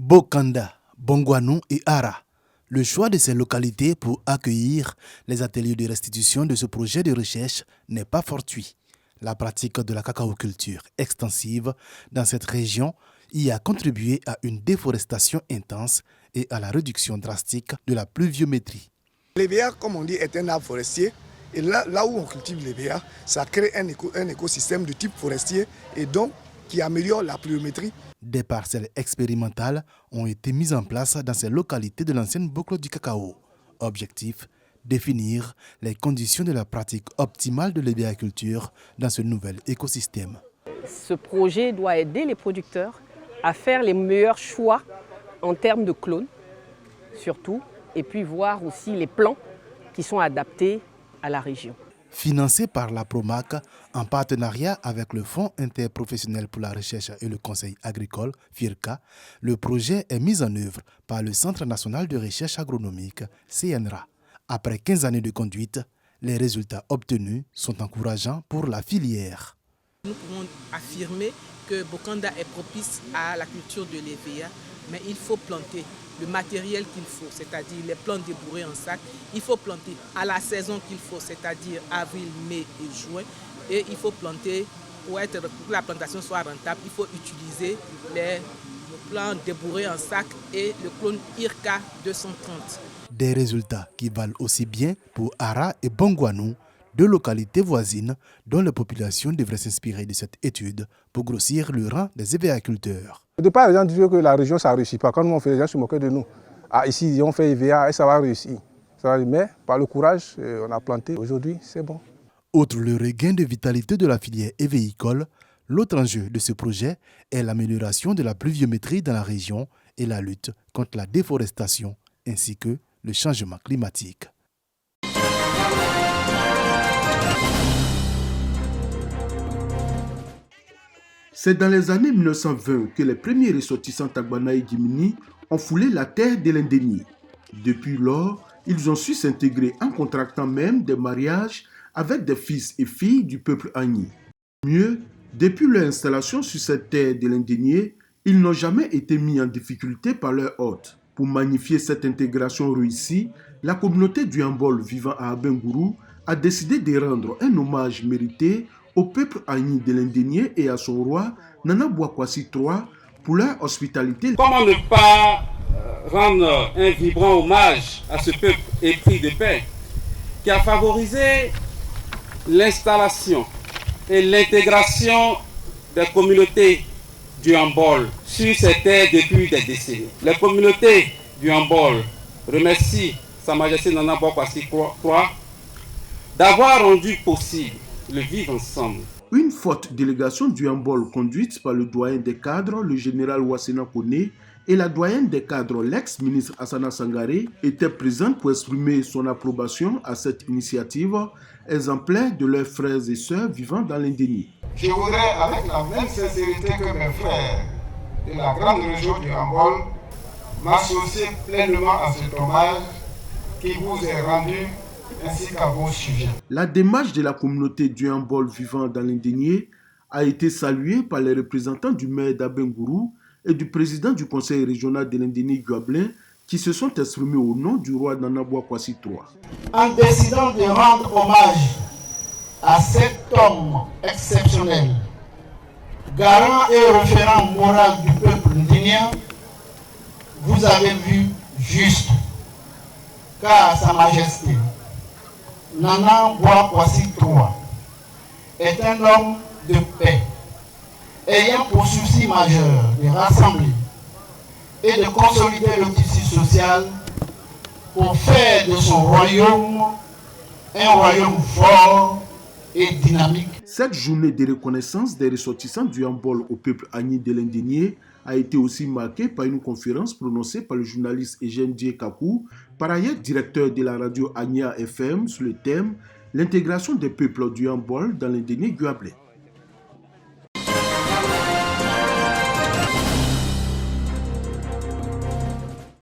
Bokanda, Bongouanou et Ara. Le choix de ces localités pour accueillir les ateliers de restitution de ce projet de recherche n'est pas fortuit. La pratique de la cacaoculture extensive dans cette région y a contribué à une déforestation intense et à la réduction drastique de la pluviométrie. L'EVA, comme on dit, est un arbre forestier. Et là où on cultive l'EVA, ça crée un écosystème de type forestier et donc qui améliore la pluviométrie. Des parcelles expérimentales ont été mises en place dans ces localités de l'ancienne boucle du cacao. Objectif, définir les conditions de la pratique optimale de l'hébiaculture dans ce nouvel écosystème. Ce projet doit aider les producteurs à faire les meilleurs choix en termes de clones, surtout, et puis voir aussi les plants qui sont adaptés à la région. Financé par la PROMAC en partenariat avec le Fonds interprofessionnel pour la recherche et le conseil agricole, FIRCA, le projet est mis en œuvre par le Centre national de recherche agronomique, CNRA. Après 15 années de conduite, les résultats obtenus sont encourageants pour la filière. Nous pouvons affirmer que Bokanda est propice à la culture de l'EVA, mais il faut planter le matériel qu'il faut, c'est-à-dire les plants débourrés en sac. Il faut planter à la saison qu'il faut, c'est-à-dire avril, mai et juin. Et il faut planter, pour que la plantation soit rentable, il faut utiliser les plants débourrés en sac et le clone IRCA 230. Des résultats qui valent aussi bien pour Ara et Bongouanou, deux localités voisines dont la population devrait s'inspirer de cette étude pour grossir le rang des hébiaculteurs. Au départ, les gens disaient que la région, ça ne réussit pas. Quand nous on fait, les gens se moquaient de nous. Ah, ici, on fait EVA et ça va réussir. Mais par le courage, on a planté. Aujourd'hui, c'est bon. Outre le regain de vitalité de la filière évéicole, l'autre enjeu de ce projet est l'amélioration de la pluviométrie dans la région et la lutte contre la déforestation ainsi que le changement climatique. C'est dans les années 1920 que les premiers ressortissants Tagbana et Djimini ont foulé la terre de l'Indénié. Depuis lors, ils ont su s'intégrer en contractant même des mariages avec des fils et filles du peuple Agni. Mieux, depuis leur installation sur cette terre de l'Indénié, ils n'ont jamais été mis en difficulté par leurs hôtes. Pour magnifier cette intégration réussie, la communauté du Yambol vivant à Abengourou a décidé de rendre un hommage mérité au peuple Agni de l'Indénié et à son roi Nana Bouakwasi III pour leur hospitalité. Comment ne pas rendre un vibrant hommage à ce peuple épris de paix qui a favorisé l'installation et l'intégration des communautés du Yambol sur ces terres depuis des décennies. Les communautés du Yambol remercient Sa Majesté Nana Bouakwasi III d'avoir rendu possible le vivre ensemble. Une forte délégation du Yambol conduite par le doyen des cadres, le général Wassena Kone, et la doyenne des cadres, l'ex-ministre Hassana Sangaré, était présente pour exprimer son approbation à cette initiative exemplaire de leurs frères et sœurs vivant dans l'Indénié. Je voudrais, avec la même sincérité que mes frères de la grande région du Yambol, m'associer pleinement à cet hommage qui vous est rendu ainsi qu'à vos sujets. La démarche de la communauté du Yambol vivant dans l'Indénié a été saluée par les représentants du maire d'Abengourou et du président du conseil régional de l'Indénié Guablin qui se sont exprimés au nom du roi Nana Bouakwasi III. En décidant de rendre hommage à cet homme exceptionnel, garant et référent moral du peuple indénien, vous avez vu juste, car Sa Majesté Nana Bouakwasi III est un homme de paix, ayant pour souci majeur de rassembler et de consolider le tissu social pour faire de son royaume un royaume fort et dynamique. Cette journée de reconnaissance des ressortissants du Yambol au peuple Agni de l'Indénié a été aussi marquée par une conférence prononcée par le journaliste Eugène Dié Kakou, par ailleurs directeur de la radio Agnia FM, sur le thème « L'intégration des peuples du Yambol dans l'Indénié Guablé ».